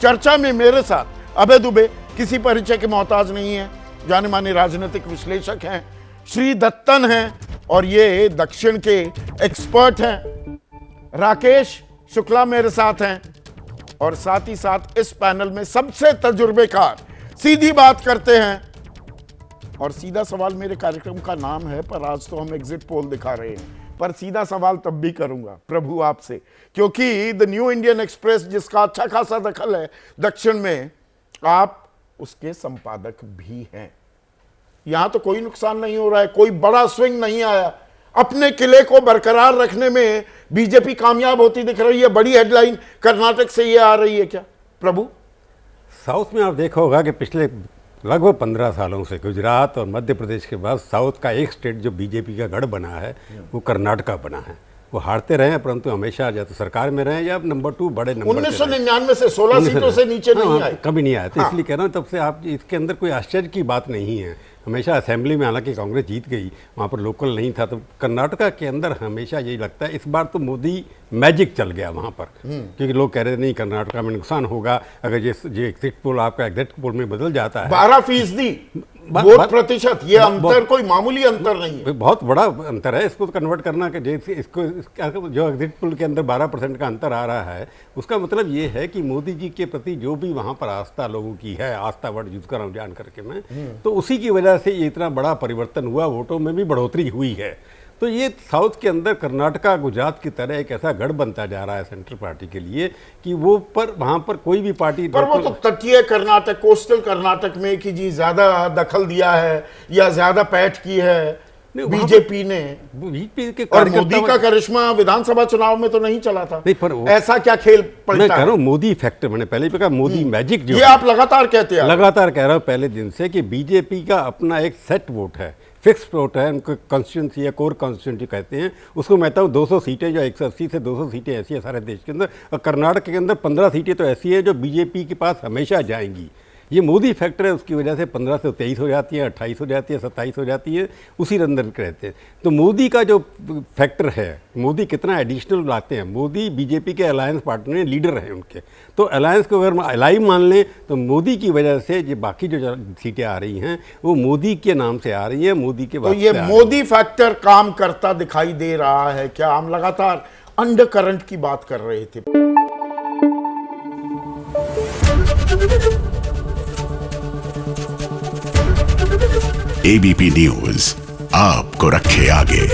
चर्चा में मेरे साथ अभय दुबे किसी परिचय के मोहताज नहीं है, जाने माने राजनीतिक विश्लेषक हैं, श्री दत्तन हैं और ये दक्षिण के एक्सपर्ट हैं, राकेश शुक्ला मेरे साथ हैं और साथ ही साथ इस पैनल में सबसे तजुर्बेकार सीधी बात करते हैं। और सीधा सवाल मेरे कार्यक्रम का नाम है, पर आज तो हम एग्जिट पोल दिखा रहे हैं, पर सीधा सवाल तब भी करूंगा प्रभु आपसे, क्योंकि द न्यू इंडियन एक्सप्रेस जिसका अच्छा खासा दखल है दक्षिण में, आप उसके संपादक भी हैं। यहां तो कोई नुकसान नहीं हो रहा है, कोई बड़ा स्विंग नहीं आया, अपने किले को बरकरार रखने में बीजेपी कामयाब होती दिख रही है। बड़ी हेडलाइन कर्नाटक से ये आ रही है क्या प्रभु? साउथ में आप देखा होगा कि पिछले लगभग 15 सालों से गुजरात और मध्य प्रदेश के बाद साउथ का एक स्टेट जो बीजेपी का गढ़ बना है वो कर्नाटका बना है। वो हारते रहे हैं परंतु हमेशा या तो सरकार में रहे या नंबर 2 बड़े नंबर 1999 से 16 सीटों से नीचे नहीं आए, कभी नहीं आए। तो इसलिए कह रहा हूँ तब से आप इसके अंदर कोई आश्चर्य की बात नहीं है। हमेशा असेंबली में हालांकि कांग्रेस जीत गई, वहाँ पर लोकल नहीं था, तो कर्नाटका के अंदर हमेशा यही लगता है इस बार तो मोदी मैजिक चल गया वहाँ पर, क्योंकि लोग कह रहे नहीं कर्नाटका में नुकसान होगा अगर ये एग्जिट पोल आपका एग्जिट पोल में बदल जाता है। 12% वोट प्रतिशत, ये अंतर कोई मामूली अंतर नहीं है, बहुत बड़ा अंतर है। इसको कन्वर्ट करना कि इसको जो एग्जिट पोल के अंदर 12% का अंतर आ रहा है, उसका मतलब ये है कि मोदी जी के प्रति जो भी वहाँ पर आस्था लोगों की है, आस्था वर्ड यूज कर रहा हूँ जान करके मैं, तो उसी की वजह से ये इतना बड़ा परिवर्तन हुआ, वोटों में भी बढ़ोतरी हुई है। तो ये साउथ के अंदर कर्नाटका गुजरात की तरह एक ऐसा गढ़ बनता जा रहा है सेंट्रल पार्टी के लिए कि वो पर वहाँ पर कोई भी पार्टी, पर वो तो तटीय कर्नाटक, कोस्टल कर्नाटक में कि जी ज्यादा दखल दिया है या ज्यादा पैठ की है बीजेपी ने, बीजेपी के और मोदी का करिश्मा विधानसभा चुनाव में तो नहीं चला था। नहीं, पर ऐसा क्या खेल पलटा? मैं कह रहा हूँ मोदी फैक्टर, मैंने पहले भी कहा मोदी मैजिक जो ये आप लगातार कहते हैं, लगातार कह रहा हूँ पहले दिन से कि बीजेपी का अपना एक सेट वोट है, फिक्स वोट है, उनको कॉन्स्टिट्यूंसी या कोर कॉन्स्टिट्यूंसी कहते हैं उसको। मैं कहता हूँ 200 सीटें जो 180 से 200 सीटें ऐसी है सारे देश के अंदर, और कर्नाटक के अंदर 15 सीटें तो ऐसी है जो बीजेपी के पास हमेशा जाएंगी। ये मोदी फैक्टर है, उसकी वजह से 15 से 23 हो जाती है, 28 हो जाती है, 27 हो जाती है, उसी अंदर रहते हैं। तो मोदी का जो फैक्टर है, मोदी कितना एडिशनल लाते हैं, मोदी बीजेपी के अलायंस पार्टनर में लीडर हैं उनके, तो अलायंस को अगर अलाई मान लें तो मोदी की वजह से ये बाकी जो सीटें आ रही हैं वो मोदी के नाम से आ रही है, मोदी के तो ये मोदी फैक्टर काम करता दिखाई दे रहा है क्या? हम लगातार अंडर करंट की बात कर रहे थे। एबीपी न्यूज आपको रखे आगे।